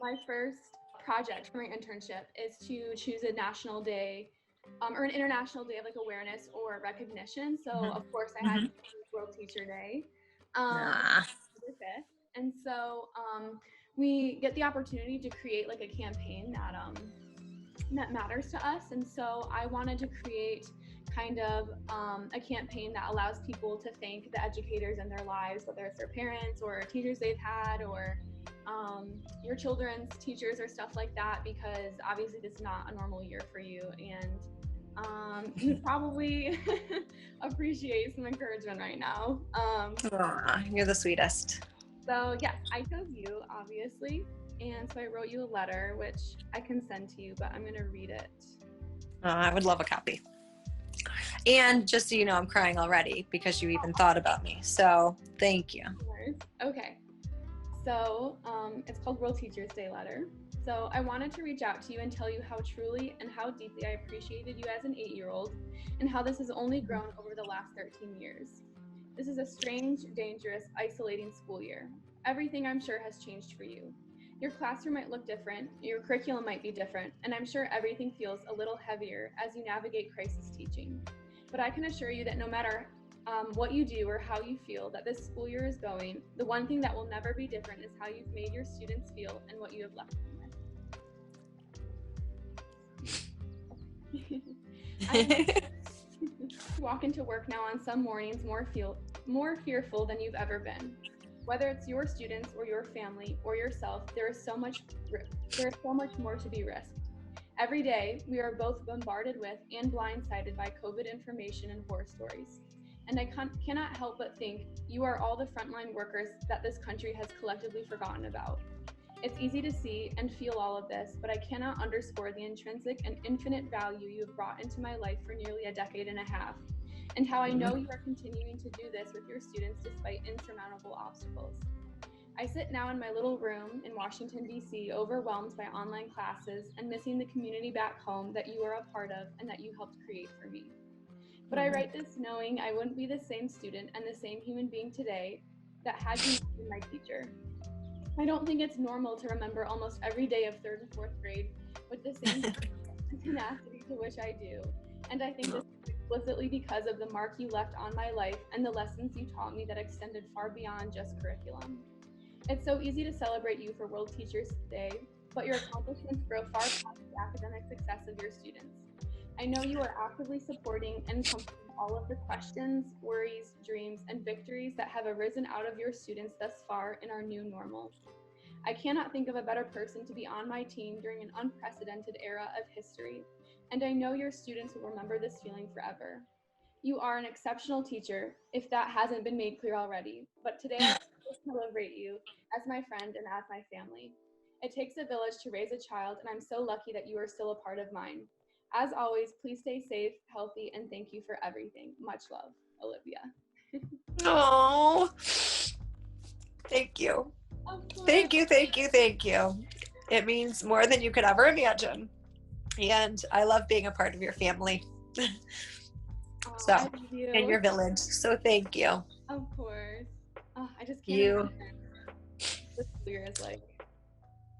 My first project for my internship is to choose a national day or an international day of like awareness or recognition. So Mhm. of course I had Mhm. World Teacher Day, um, Ah. October 5th. And so we get the opportunity to create like a campaign that matters to us. And so I wanted to create kind of a campaign that allows people to thank the educators in their lives, whether it's their parents or teachers they've had, or your children's teachers or stuff like that, because obviously this is not a normal year for you. And you probably appreciate some encouragement right now. Aw, you're the sweetest. So yes, I chose you, obviously. And so I wrote you a letter, which I can send to you, but I'm going to read it. I would love a copy. And just so you know, I'm crying already because you even thought about me. So thank you. Okay. So it's called World Teachers Day Letter. So I wanted to reach out to you and tell you how truly and how deeply I appreciated you as an 8-year-old and how this has only grown over the last 13 years. This is a strange, dangerous, isolating school year. Everything I'm sure has changed for you. Your classroom might look different, your curriculum might be different, and I'm sure everything feels a little heavier as you navigate crisis teaching. But I can assure you that no matter what you do or how you feel that this school year is going, the one thing that will never be different is how you've made your students feel and what you have left them with. I walk into work now on some mornings more fearful than you've ever been. Whether it's your students or your family or yourself, there is so much more to be risked. Every day, we are both bombarded with and blindsided by COVID information and horror stories. And I cannot help but think you are all the frontline workers that this country has collectively forgotten about. It's easy to see and feel all of this, but I cannot underscore the intrinsic and infinite value you have brought into my life for nearly a decade and a half, and how I know you are continuing to do this with your students despite insurmountable obstacles. I sit now in my little room in Washington, D.C., overwhelmed by online classes and missing the community back home that you are a part of and that you helped create for me. But I write this knowing I wouldn't be the same student and the same human being today that had you been my teacher. I don't think it's normal to remember almost every day of 3rd and 4th grade with the same tenacity to which I do. And I think this is explicitly because of the mark you left on my life and the lessons you taught me that extended far beyond just curriculum. It's so easy to celebrate you for World Teachers Day, but your accomplishments grow far past the academic success of your students. I know you are actively supporting and comforting all of the questions, worries, dreams, and victories that have arisen out of your students thus far in our new normal. I cannot think of a better person to be on my team during an unprecedented era of history, and I know your students will remember this feeling forever. You are an exceptional teacher, if that hasn't been made clear already, but today I want to celebrate you as my friend and as my family. It takes a village to raise a child, and I'm so lucky that you are still a part of mine. As always, please stay safe, healthy, and thank you for everything. Much love, Olivia. Oh, thank you. Of course. Thank you, thank you, thank you. It means more than you could ever imagine. And I love being a part of your family. Oh, I So, love and you. your village. So thank you. Of course. Oh, I just can't You. imagine what the year is like.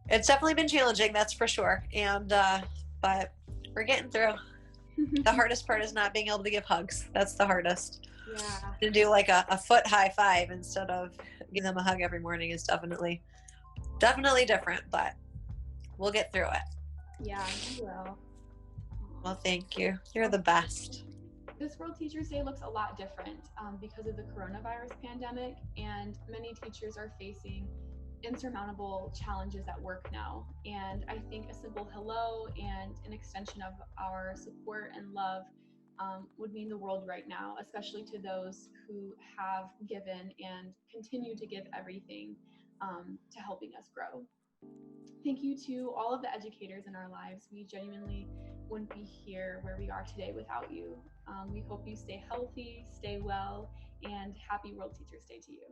It's definitely been challenging, that's for sure. And but we're getting through. The hardest part is not being able to give hugs. That's the hardest. Yeah. To do like a foot high five instead of giving them a hug every morning is definitely different, but we'll get through it. Yeah, you will. Well, thank you. You're the best. This World Teachers Day looks a lot different because of the coronavirus pandemic, and many teachers are facing insurmountable challenges at work now. And I think a simple hello and an extension of our support and love would mean the world right now, especially to those who have given and continue to give everything to helping us grow. Thank you to all of the educators in our lives. We genuinely wouldn't be here where we are today without you. We hope you stay healthy, stay well, and happy World Teachers Day to you.